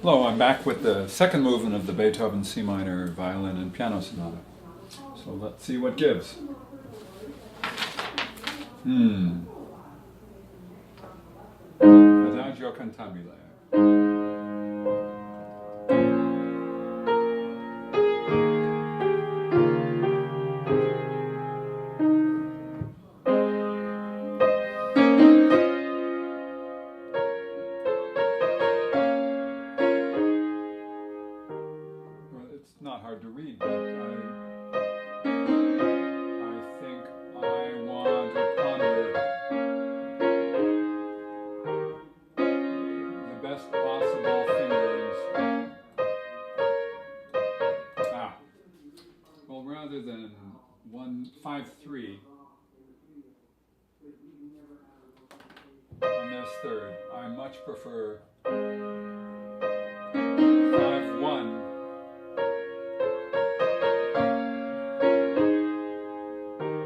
Hello, I'm back with the second movement of the Beethoven C minor violin and piano sonata. So let's see what gives. Adagio cantabile. Well, it's not hard to read, but I think I want to ponder the best possible fingers. Well, rather than 1-5-3 on this third, I much prefer 5-1.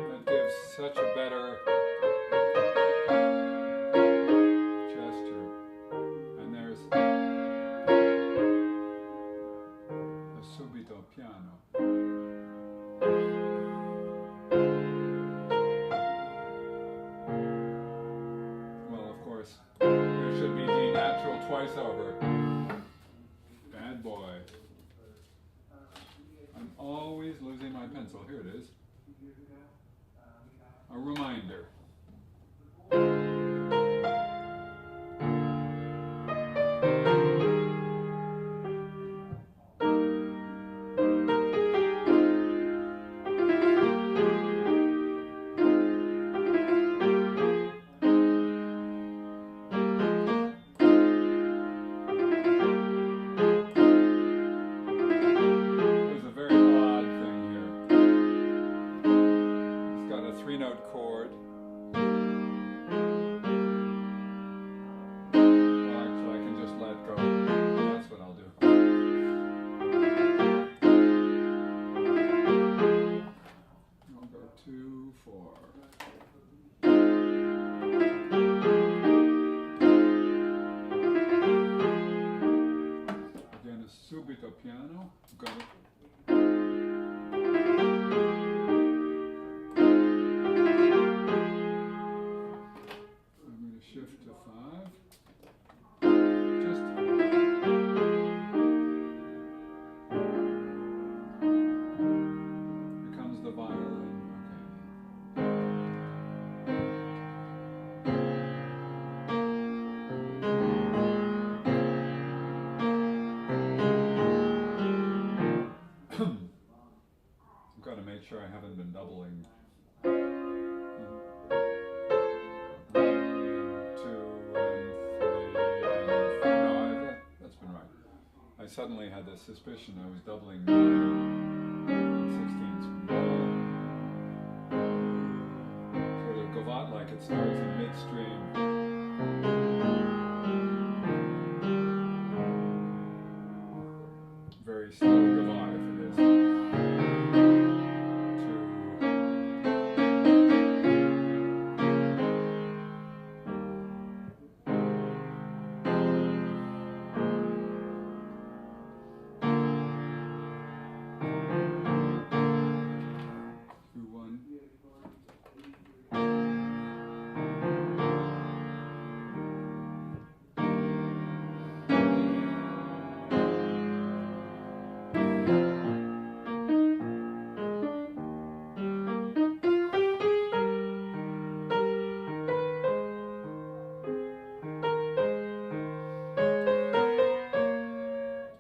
That gives such a better gesture. And there's a subito piano. Well, of course, there should be D natural twice over. Bad boy. I'm always losing my pencil. Here it is. A reminder. There's a very odd thing here. It's got a 3-note chord. Well, actually, I can just let go. That's what I'll do. I'll go 2-4. Again, a subito piano. Got it. I'm going to shift to 5. Just here comes the violin. Okay. I've got to make sure I haven't been doubling. 1, 2 and 3 and 4. No, that's been right. I suddenly had this suspicion I was doubling 16ths. Sort of gavotte like it starts in midstream. Very slow gavotte if it is. 2.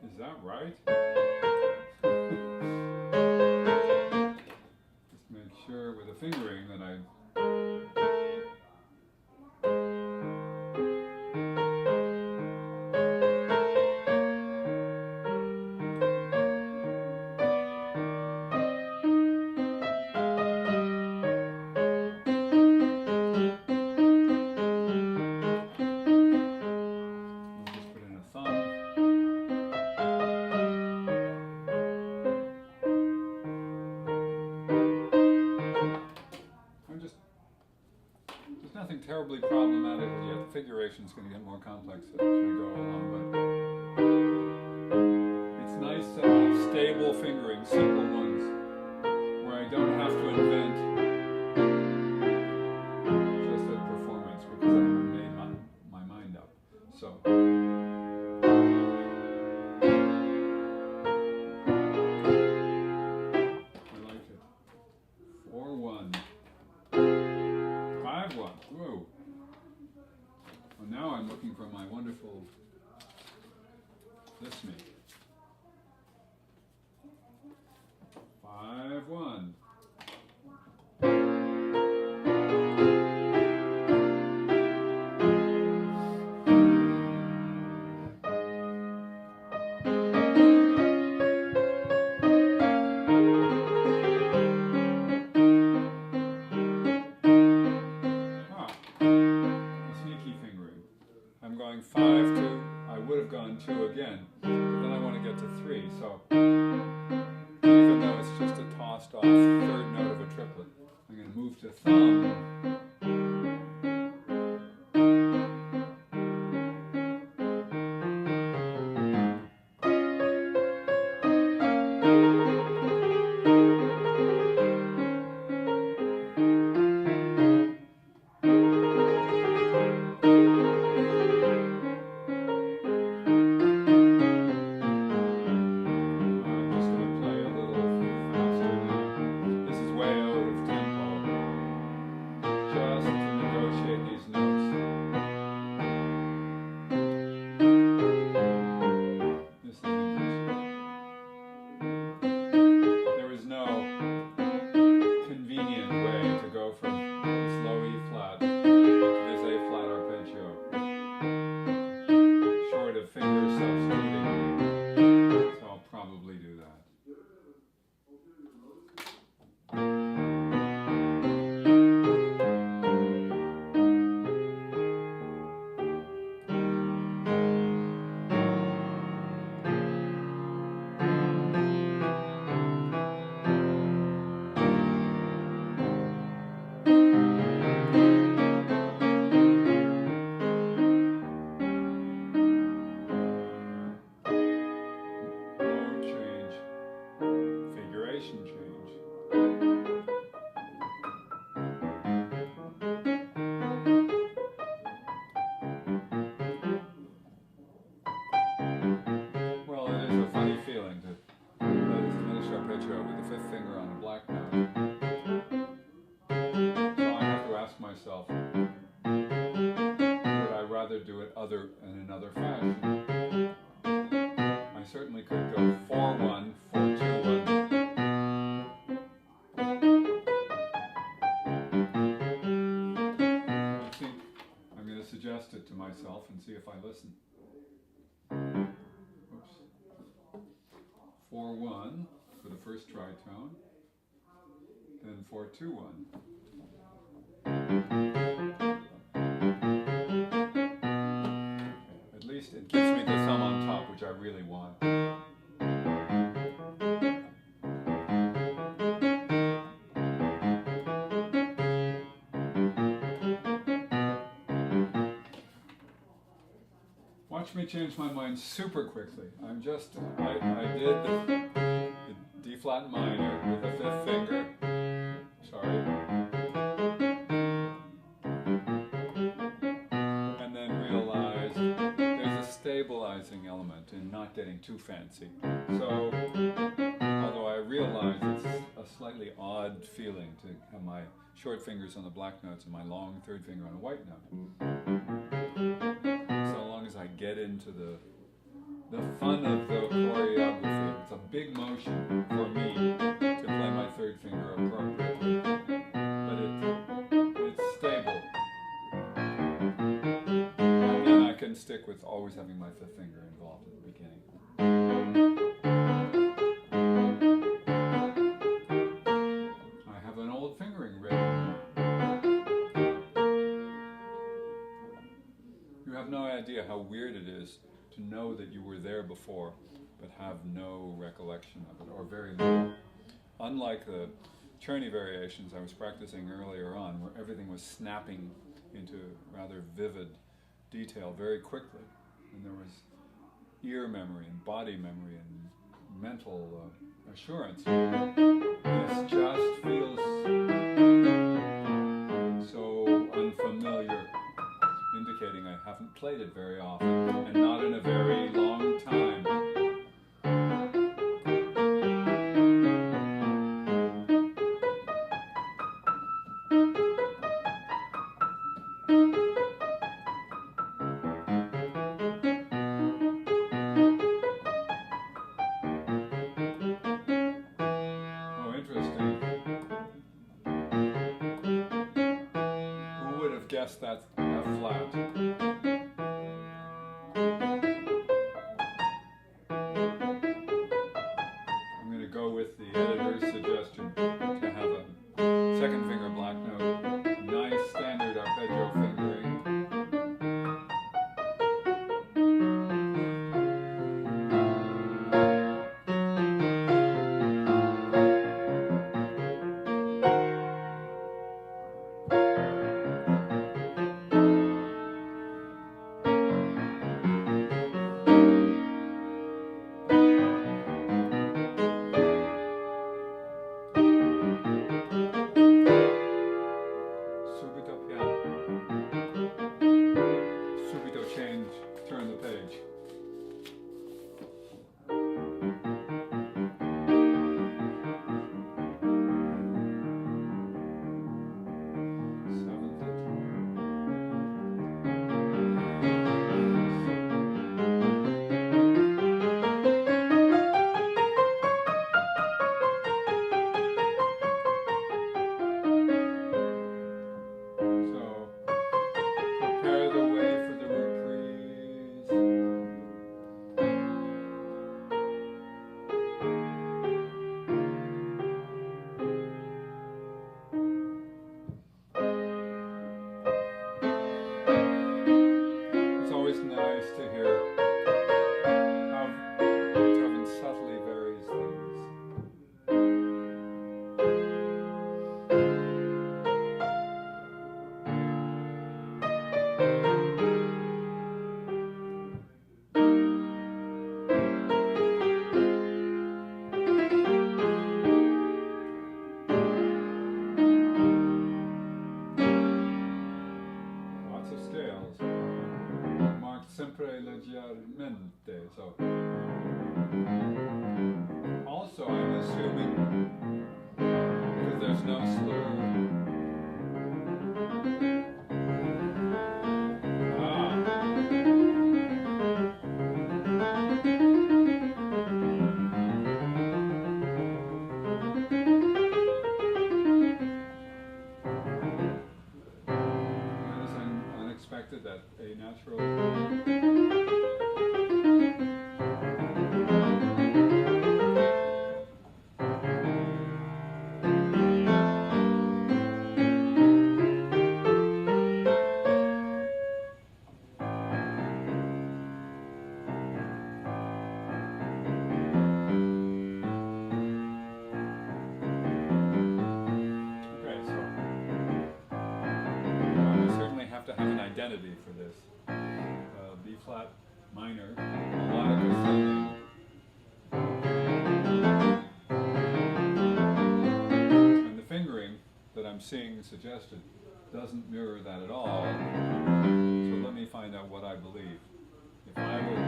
Is that right? Just make sure with the fingering that I. I'll just put in a thumb. There's nothing terribly problematic yet. The figuration is going to get more complex as we go along, but So. I like it. 4-1. 5-1. Whoa. Well, now I'm looking for my wonderful this me. 5-1. Sneaky fingering. I'm going 5-2. I would have gone 2 again, but then I want to get to 3. So even though it's just a tossed off third note of a triplet, I'm going to move to thumb. In another fashion. I certainly could go 4-1, 4-2-1. I think I'm going to suggest it to myself and see if I listen. Oops. 4-1 for the first tritone, then 4-2-1. It gives me the thumb on top, which I really want. Watch me change my mind super quickly. I did the D flat minor with the 5th finger. Sorry. And then realized stabilizing element in not getting too fancy. So, although I realize it's a slightly odd feeling to have my short fingers on the black notes and my long third finger on a white note. So long as I get into the fun of the choreography, it's a big motion for me to play my third finger appropriately. But it's stable. I can stick with always having my 5th finger involved at the beginning. I have an old fingering rhythm. You have no idea how weird it is to know that you were there before, but have no recollection of it, or very little. Unlike the Czerny variations I was practicing earlier on, where everything was snapping into rather vivid detail very quickly, and there was ear memory and body memory and mental assurance. This just feels so unfamiliar, indicating indicating I haven't played it very often, and not in a very long time. Oh, interesting. Who would have guessed that F flat? I'm going to go with the editor's suggestion to have a second finger black note, nice standard arpeggio fingering. Subito piano. Subito change, turn the page. So, prepare the way for the reprise. It's always nice to hear how Beethoven subtly varies things. Lots of scales, marked sempre leggermente. So, also I'm assuming because there's no slur. That is unexpected, that a natural. Okay, so I certainly have to have an identity for this. B flat minor, melodic ascending. And the fingering that I'm seeing suggested doesn't mirror that at all. So let me find out what I believe. If I were,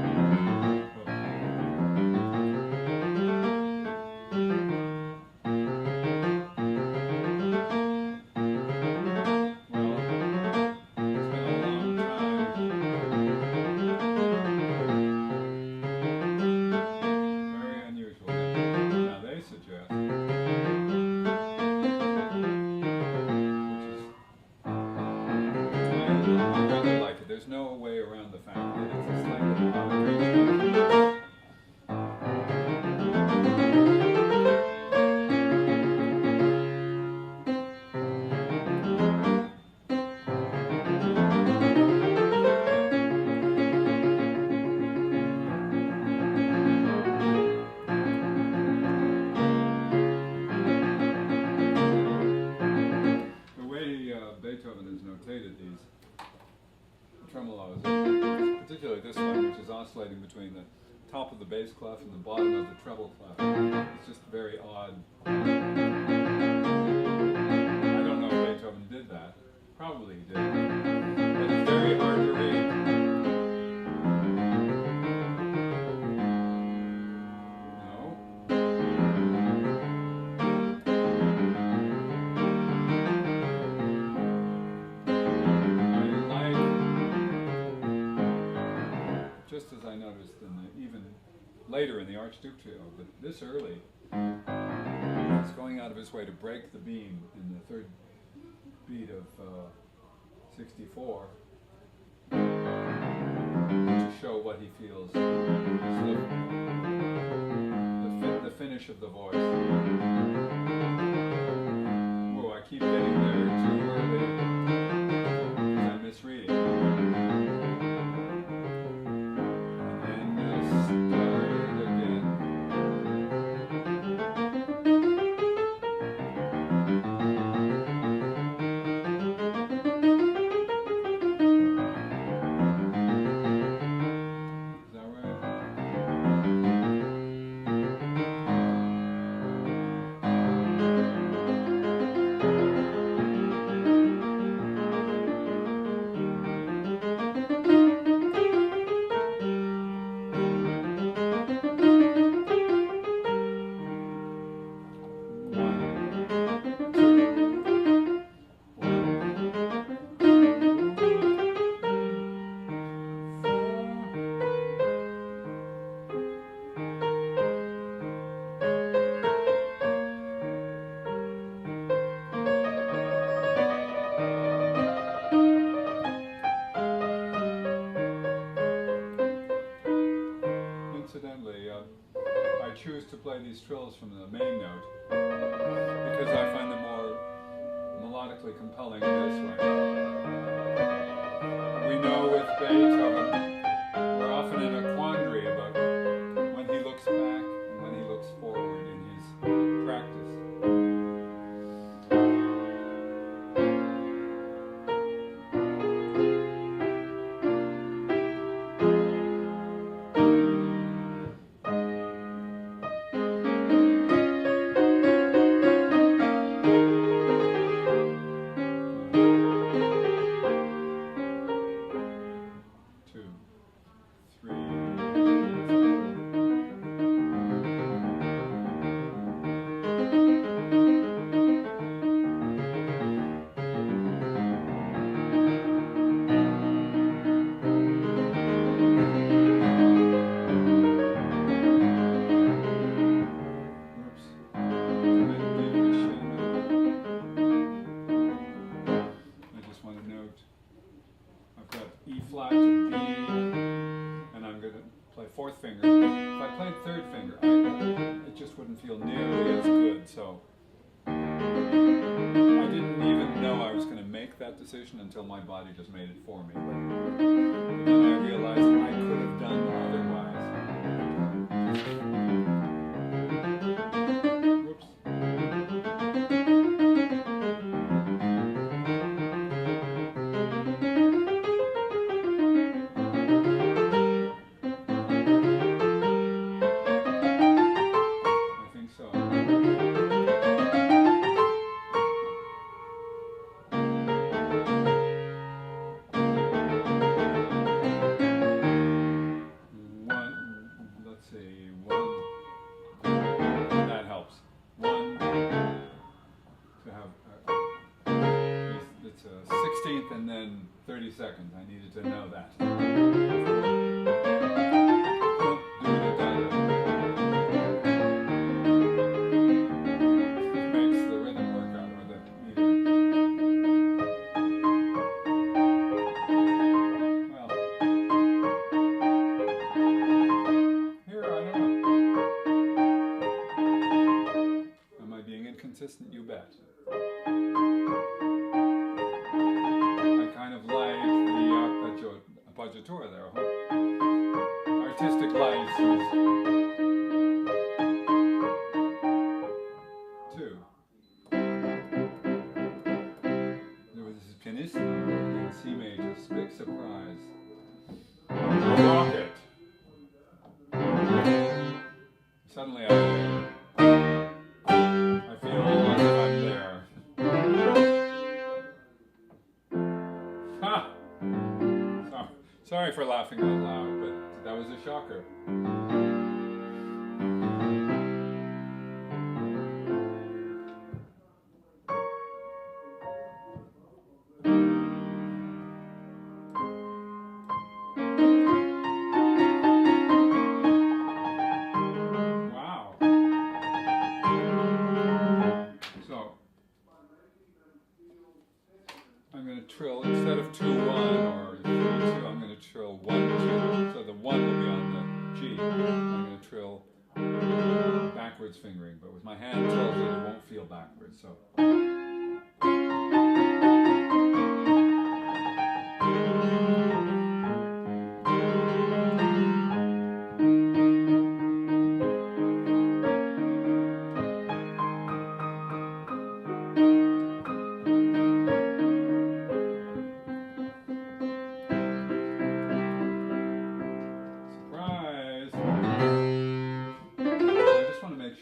there's no way around the fact that it's a slightly odd arrangement. The way Beethoven has notated these tremolos, particularly this one, which is oscillating between the top of the bass clef and the bottom of the treble clef. It's just very odd. I don't know if Beethoven did that. Probably he did. But it's very hard to read. just as I noticed even later in the Archduke trio, but this early, he's going out of his way to break the beam in the third beat of 64 to show what he feels is the finish of the voice. Oh, I keep getting there too early because I'm misreading. And then start again. Is that right? Incidentally, I choose to play these trills from the main note because I find them more melodically compelling this way. We know with Beethoven, we're often in a quandary about when he looks back and when he looks forward in his practice. Fourth finger. If I played third finger, it just wouldn't feel nearly as good. So I didn't even know I was going to make that decision until my body just made it for me. But then I realized I could have done otherwise. Whoops. That helps. One to have it's a 16th and then 30 seconds. I needed to know that. It makes the rhythm work out or the meter. Well, here I don't know. Am I being inconsistent? You bet. I kind of like the appoggiatura there. Artistic license. 2. There was this pianissimo in C major, big surprise. Rocket. Suddenly I feel as if I'm there. Ha! Sorry for laughing out loud, but that was a shocker. backwards fingering, but with my hand tilted it won't feel backwards. So.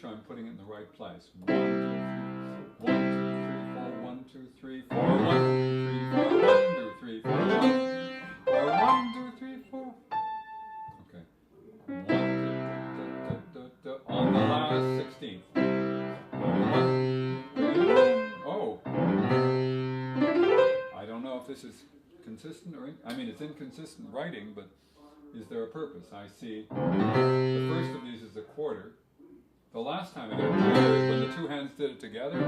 I'm putting it in the right place. 1, 2, 3, 4, 1, 2, 3, 4, 1, 2, 3, 4, 1, 2, 3, 4. Okay. 1, on the last 16th. 1, oh. I don't know if this is consistent or I mean it's inconsistent writing, but is there a purpose? I see the first of these is a quarter. The last time I did it, when the two hands did it together,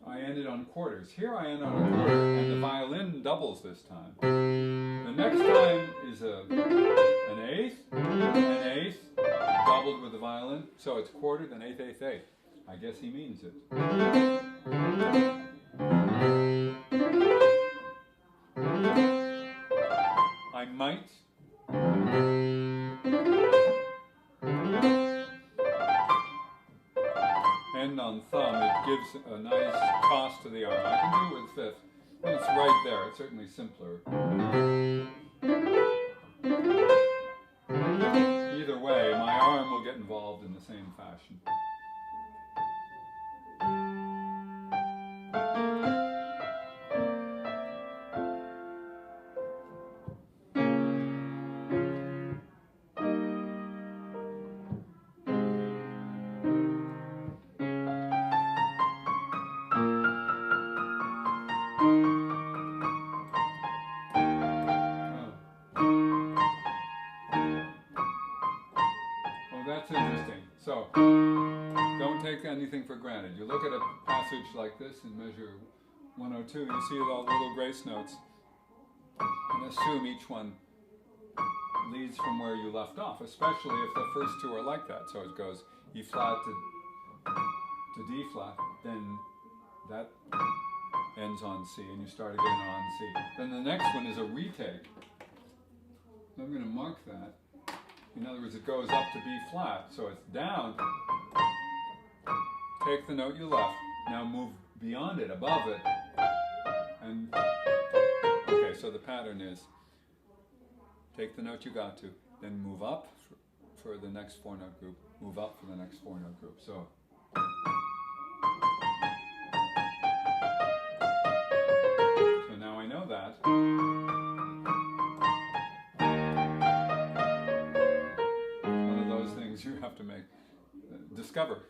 I ended on quarters. Here I end on a quarter, and the violin doubles this time. The next time is an eighth, doubled with the violin, so it's quarter, then eighth, eighth, eighth. I guess he means it. I might end on thumb. It gives a nice toss to the arm. I can do it with fifth. And it's right there. It's certainly simpler. Either way, my arm will get involved in the same fashion. That's interesting. So, don't take anything for granted. You look at a passage like this in measure 102, you see all the little grace notes, and assume each one leads from where you left off, especially if the first two are like that. So it goes E flat to D flat, then that ends on C, and you start again on C. Then the next one is a retake. I'm going to mark that. In other words, it goes up to B flat, so it's down. Take the note you left, now move beyond it, above it, and okay, so the pattern is take the note you got to, then move up for the next four-note group, move up for the next four-note group. So now I know that. You have to discover.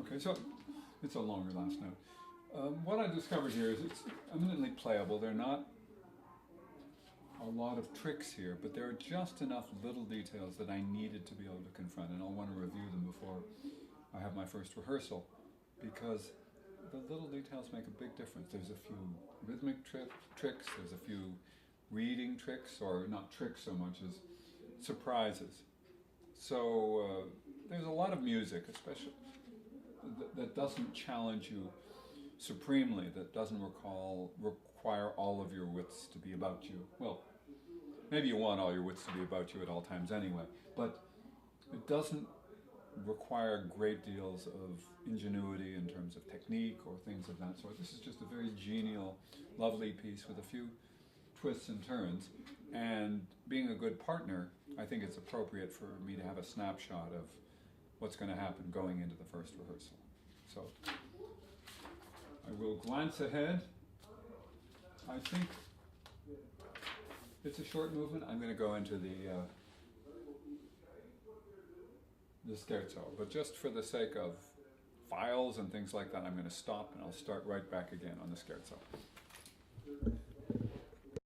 Okay, so it's a longer last note. What I discovered here is it's eminently playable. There are not a lot of tricks here, but there are just enough little details that I needed to be able to confront, and I'll want to review them before I have my first rehearsal, because the little details make a big difference. There's a few rhythmic tricks, there's a few reading tricks, or not tricks so much as surprises. So there's a lot of music, especially that doesn't challenge you supremely, that doesn't require all of your wits to be about you. Well, maybe you want all your wits to be about you at all times anyway, but it doesn't require great deals of ingenuity in terms of technique or things of that sort. This is just a very genial, lovely piece with a few twists and turns. And being a good partner, I think it's appropriate for me to have a snapshot of what's going to happen going into the first rehearsal. So I will glance ahead. I think it's a short movement. I'm going to go into the scherzo, but just for the sake of files and things like that, I'm going to stop and I'll start right back again on the scherzo.